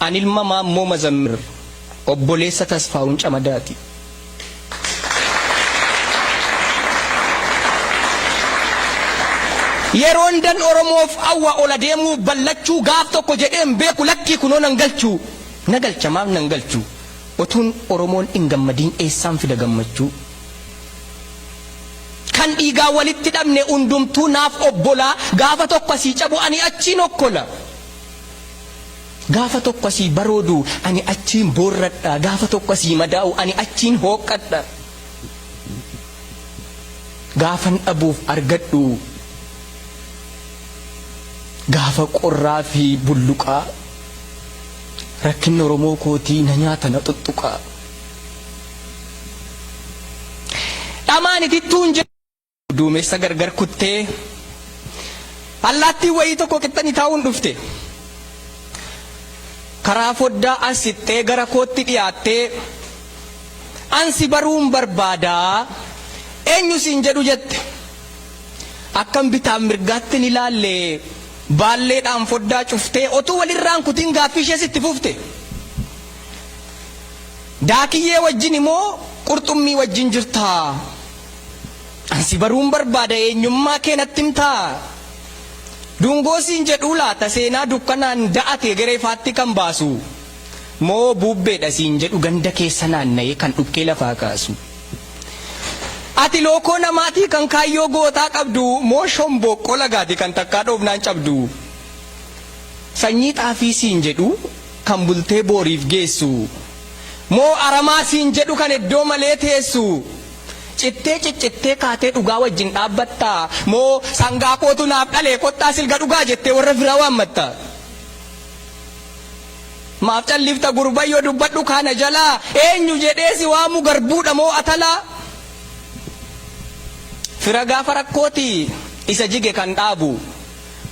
Ani ilma Maammoo Mazammir obboleessa Tasfaa'uun Camadaati. Yeroon dan Oromoof awwa ola deemuu ballachuu gaaf tokko jedheen beeku lakkii kunoo nan galchuu na galcha maaf nan galchuu otuun Oromoon hin gammadiin eessaan fida gammachuu kan dhiigaa walitti dhabne hundumtuu naaf obbolaa gaafa tokko asii cabu ani achiin okkola gaafa tokko asii baroodu ani achiin boorradha gaafa tokko asii madaa'u ani achiin hooqqadha gaafan dhabuuf argadhu gaafa qorraa fi bulluqaa rakkinni Oromoo kootii na nyaata na tuttuqaa dhamaanitittuun jedhu duumessa gargar kuttee allaattii wayii tokko qixxanii taa'uun dhufte karaa foddaa asixxee gara kootti dhiyaattee ansi baruun barbaadaa eenyu siin jedhu jette akkam bitaan mirgaatti ni ilaallee baalleedhaan foddaa cuftee otuu walirraan kutiin gaaffii ishee sitti fufte daakiyyee wajjin immoo qurxummii wajjin jirtaa ansi baruun barbaada eenyummaa kee natti himtaa dungoo siin jedhuu laata seenaa dukkanaan da'ate gareefaatti kan baasu moo buubbeedha siin jedhu ganda keessa naanna'ee kan dhukkee lafaa kaasu ati lookoo namaatii kan kaayyoo gootaa qabdu moo shomboqqoo lagaati kan takkaa dhoofnaan cabdu sanyii xaafii siin jedhu kan bultee booriif geessu moo aramaa siin jedhu kan iddoo malee teessu cittee kaatee dhugaa wajjin dhaabbattaa moo sangaa kootu naaf dhalee kottaa silga dhugaa jettee warra firaa waammatta maaf callifta gurbayyoo dubbadhu kana jalaa eenyu jedheesi waamu garbuudha moo atalaa fira gaafa rakkooti isa jige kan dhaabu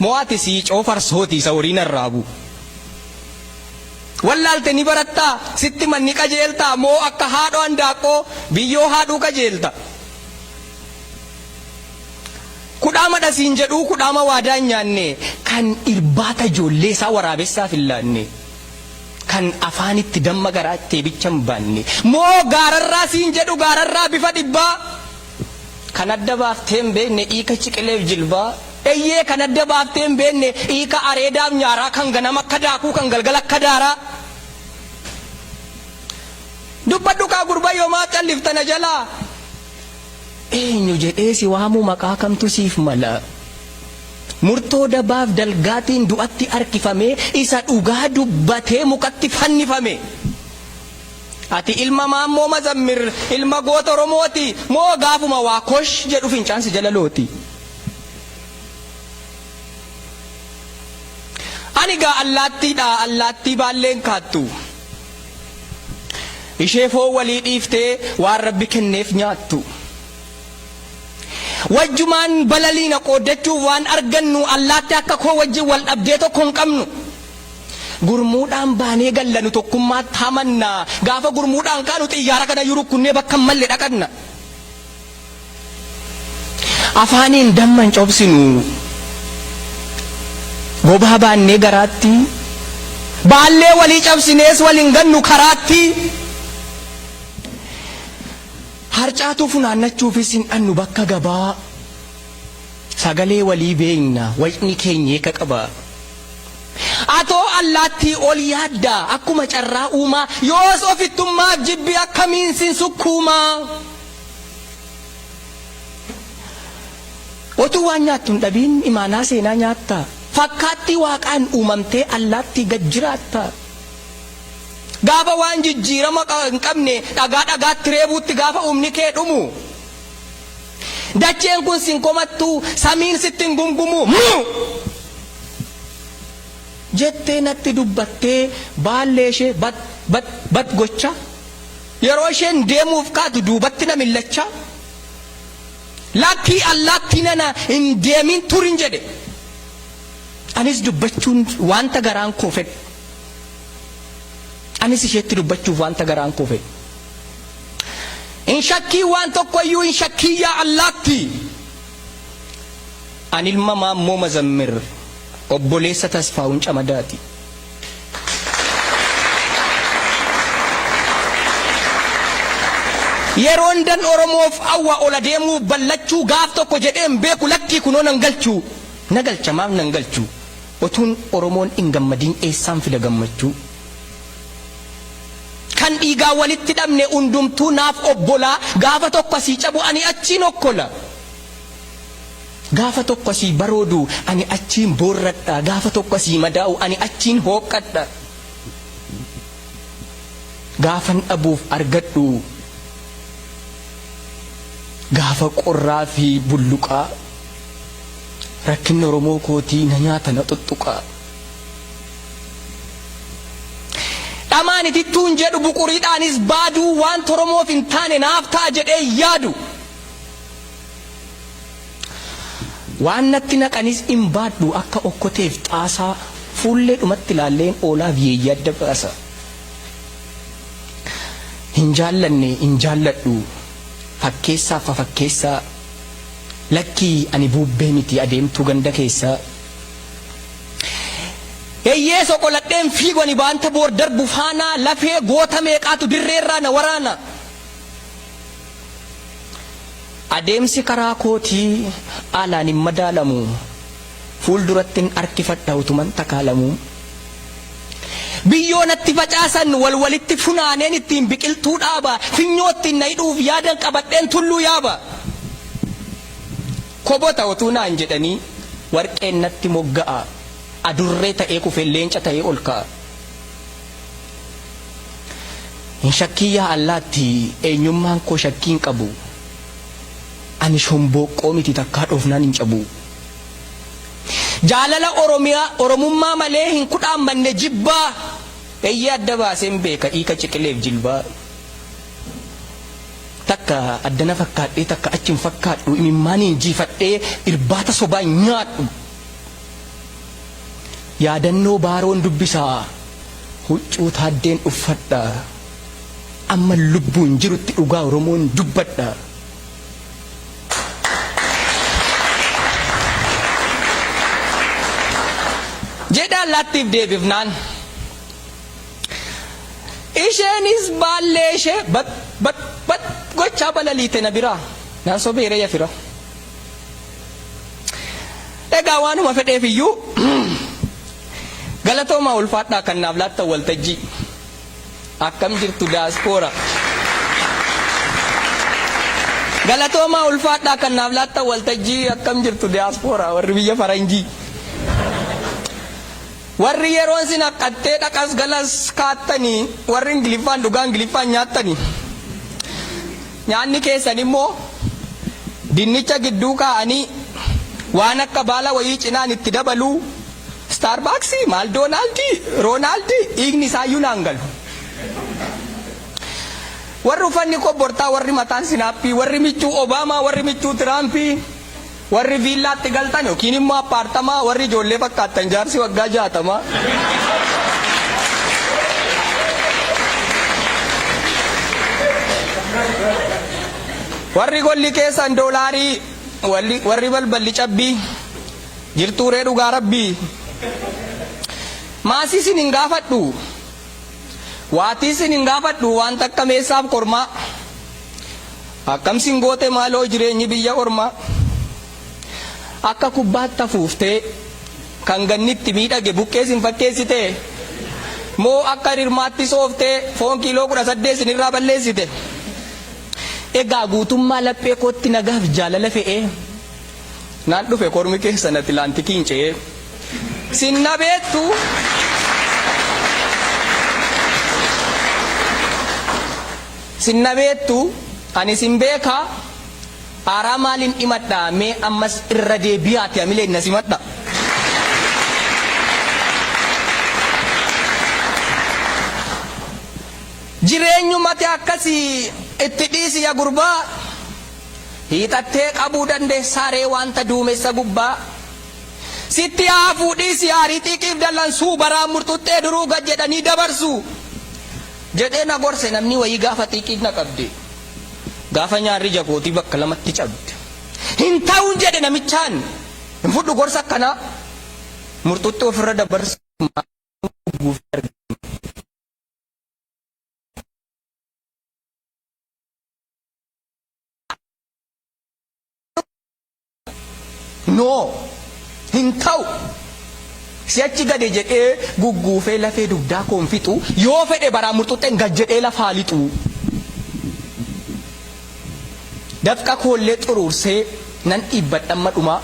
moo ati sii coofarsooti isa horiin arraabu wallaalte ni barattaa sitti manni qajeeltaa moo akka haadho handaaqqoo biyyoo haadhuu qajeelta kudhaama dhasiin jedhuu kudhaama waadaa hin nyaanne kan irbaata ijoollee isaa waraabessaaf hin laanne kan afaanitti damma garaatti eebicha hin baanne moo gaararraa siin jedhu gaararraa bifa dhibbaa kan adda baaftee hin beekne dhiika ciqileef jilbaa eeyyee kan adda baaftee hin beekne dhiika areedaaf nyaaraa kan ganama akka daakuu kan galgala akka daaraa dubbadhu kaa gurbayyoo maa calliftana jalaa eenyu jedheesi waamu maqaa kamtu siif mala murtoo dabaaf dalgaatiin du'atti harkifame isa dhugaa dubbatee mukatti fannifame ati ilma Maammoo Mazammir ilma goota Oromooti moo gaafuma waa kosh jedhu fincaansi jalalooti ani gaa allaattiidha allaattii baalleen kaattu ishee foon walii dhiiftee waan rabbi kenneef nyaattu wajjumaan balaliina qooddachuuf waan argannu allaatti akka koo wajjin wal dhabdee tokko hin qabnu gurmuudhaan baanee gallanu tokkummaatti hamannaa gaafa gurmuudhaan kaanu xiyyaara kana yurukunnee bakka malle dhaqanna afaaniin damman cobsinu bobaa baannee garaatti baallee walii cabsinees waliin gannu karaatti harcaatu funaannachuufis hin dhannu bakka gabaa sagalee walii beekna wayni keenya eeka qabaa atoo allaattii ol yaadda akkuma carraa uumaa yoos ofittummaaf jibbi akkamiin sin sukkuumaa otuu waan nyaattu hin dhabiin imaanaa seenaa nyaatta fakkaattii waaqaan uumamtee allaattii gad jiraatta gaafa waan jijjiirama hin qabne dhagaatti reebuutti gaafa uumni kee dhumu dacheen kun sin komattuu samiin sitti hin gumgumu jettee natti dubbattee baallee ishee bat gocha yeroo isheen deemuuf kaatu duubatti na millacha lakkii allaattii nana hin deemin turin jedhe anis dubbachuun wanta garaan koo fedhe anis isheetti dubbachuuf wanta garaan koo fedhe in shakkii waan tokkoyyuu in shakkii yaa allaattii ani ilma Maammoo Mazammir obboleessa Tasfaa'uun Camadaati yeroon dan Oromoof awwa ola deemuu ballachuu gaaf tokko jedheen beeku lakkii kunoo nan galchuu na galcha maaf nan galchuu otuun Oromoon hin gammadiin eessaan fida gammachuu kan dhiigaa walitti dhabne undumtuu naaf obbolaa gaafa tokko asii cabu ani achiin okkola gaafa tokko asii baroodu ani achiin boorradha gaafa tokko asii madaa'u ani achiin hooqqadha gaafan dhabuuf argadhu gaafa qorraa fi bulluqaa rakkinni Oromoo kootii na nyaata na tuttuqaa dhamaan itittuun jedhu buquriidhaanis baaduu waan Oromoof hin taane naaf ta'a jedhee yaadu waan natti naqanis hin baadhu akka okkoteef xaasaa fuullee dhumatti ilaalleen oolaaf yeeyyaa adda baasa hin jaallanne hin jaalladhu fakkeessaaf fakkeessaa lakkii ani bubbee miti adeemtuu ganda keessaa eeyyee soqoladheen fiigoni baanta boor darbu faanaa lafee goota meeqaatu dirreerraa na waraana adeemsi karaa kootii alaan hin madaalamu fuuldurattiin harkifadha utuman takaalamu biyyoo natti facaasan walwalitti funaaneen ittiin biqiltuu dhaaba finyoottiin na hidhuuf yaadan qabadheen tulluu yaaba kobota utuu naan jedhanii warqeen natti mogga'a adurree ta'ee kufee leenca ta'ee ol ka'a hin shakkiyyaa allaatti eenyummaan koo shakkiin qabu ani shomboqqoo miti takkaa dhoofnaan hin cabu jaalala oromummaa malee hin kudhaan manne jibbaa eeyyee adda baaseen beeka hiika ciqileef jilbaa takka addana fakkaadhee takka achiin fakkaadhu imimmaaniin jiifadhee irbaata sobaa nyaadhu yaadannoo baaroon dubbisaa huccuu taaddeen uffadha amma lubbuun jirutti dhugaa Oromoon dubbadha jedhaan laattiif deebifnaan isheenis baallee ishee bat gochaa balaliite na biraa naan sobeere yafira egaa waanuma fedheef iyyuu galatoomaa ulfaadhaa kan naaf laattan waltajjii akkam jirtu daaspooraa galatoomaa ulfaadhaa kan naaf laattan waltajjii akkam jirtu daaspooraa warri biyya faranjii warri yeroon sin akkatee dhaqas galas kaattanii warri ingiliffaan dhugaa ingiliffaan nyaattanii nyaanni keessan immoo dinnicha gidduu kaa'anii waan akka baala wayii cinaan itti dabaluu Starbucks McDonald's Ronald dhiigni isaayyuu naan galu warri uffanni kobbortaa warri mataan sinaappii warri michuu Obaamaa warri michuu Tiraampii warri viillaatti galtan yookiin immoo appaartamaa warri ijoollee fakkaattan jaarsi waggaa 60 warri golli keessan doolaarii warri balballi cabbii jirtuuree dhugaa rabbii maasii sin hin gaafadhu waatii sin hin gaafadhu waan takka meessaaf kormaa akkam sin goote maaloo jireenyi biyya ormaa akka kubbaatti hafuuftee kan gannitti miidhage buqqee sin fakkeessite moo akka hirmaatti sooftee foon kiiloo 18 sin irraa balleessite egaa guutummaa laphee kootti nagaaf jaalala fe'ee naan dhufe kormi keessan Atilaantikiin ce'ee sin na beektu sin na beektu ani sin beekaa aaraa maaliin dhimadha mee ammas irra deebi'aati amilee na simadha jireenyumatti akkasii itti dhiisi yaa gurbaa hiixattee qabuu dandeessaaree wanta duumessa gubbaa sitti haafuu dhiisi aarii xiqiif dallansuu baraan murtuttee duruu gad jedhanii dabarsu jedhee na gorse namni wayii gaafa xiqiif na qabde gaafa nyaarri jagootii bakka lamatti cabde hin ta'uun jedhe namichaan hin fudhu gorsa akkanaa murtuttee ofirra dabarsu No, hin ta'u. Si'achi gadi jedhee gugguufee lafee dugdaa koon fixu yoo fedhe baraa murtuuxeen gad jedhee lafaa lixu. Dafqa koollee xuruursee nan dhiibbadhamma dhuma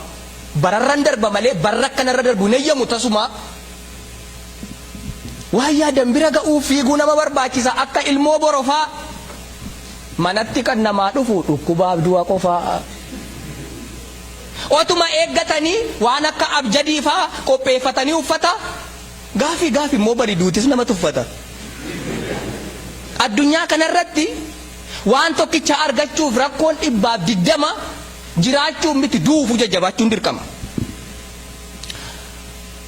bararran darba malee barra akkanarra darbu nayyamu tasuma. Waan yaadan bira ga'uu fiiguu nama barbaachisa akka ilmoo borofaa manatti kan namaa dhufu dhukkubaaf du'a qofaa. Otuma eeggatanii waan akka abjadii faa qopheeffatanii uffata gaafi immoo bari duutis nama tuffata. Addunyaa kanarratti waan tokkicha argachuuf rakkoon 120 jiraachuun miti duufu jajjabaachuun dirqama.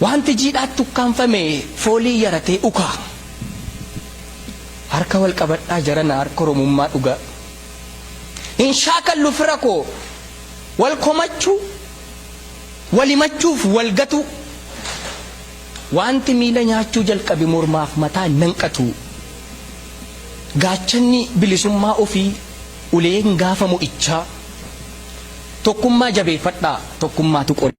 Wanti jiidhaatti ukkaanfame foolii yaratee ukaa. Harka wal qabadhaa jarana harka Oromummaa dhugaa. Hin shaakallu fira koo wal komachuu wal himachuuf wal gatu. Wanti miila nyaachuu jalqabe mormaaf mataa nanqatu. Gaachanni bilisummaa ofii uleen gaafa mo'ichaa. Tokkummaa jabeeffadhaa tokkummaatu qolaa.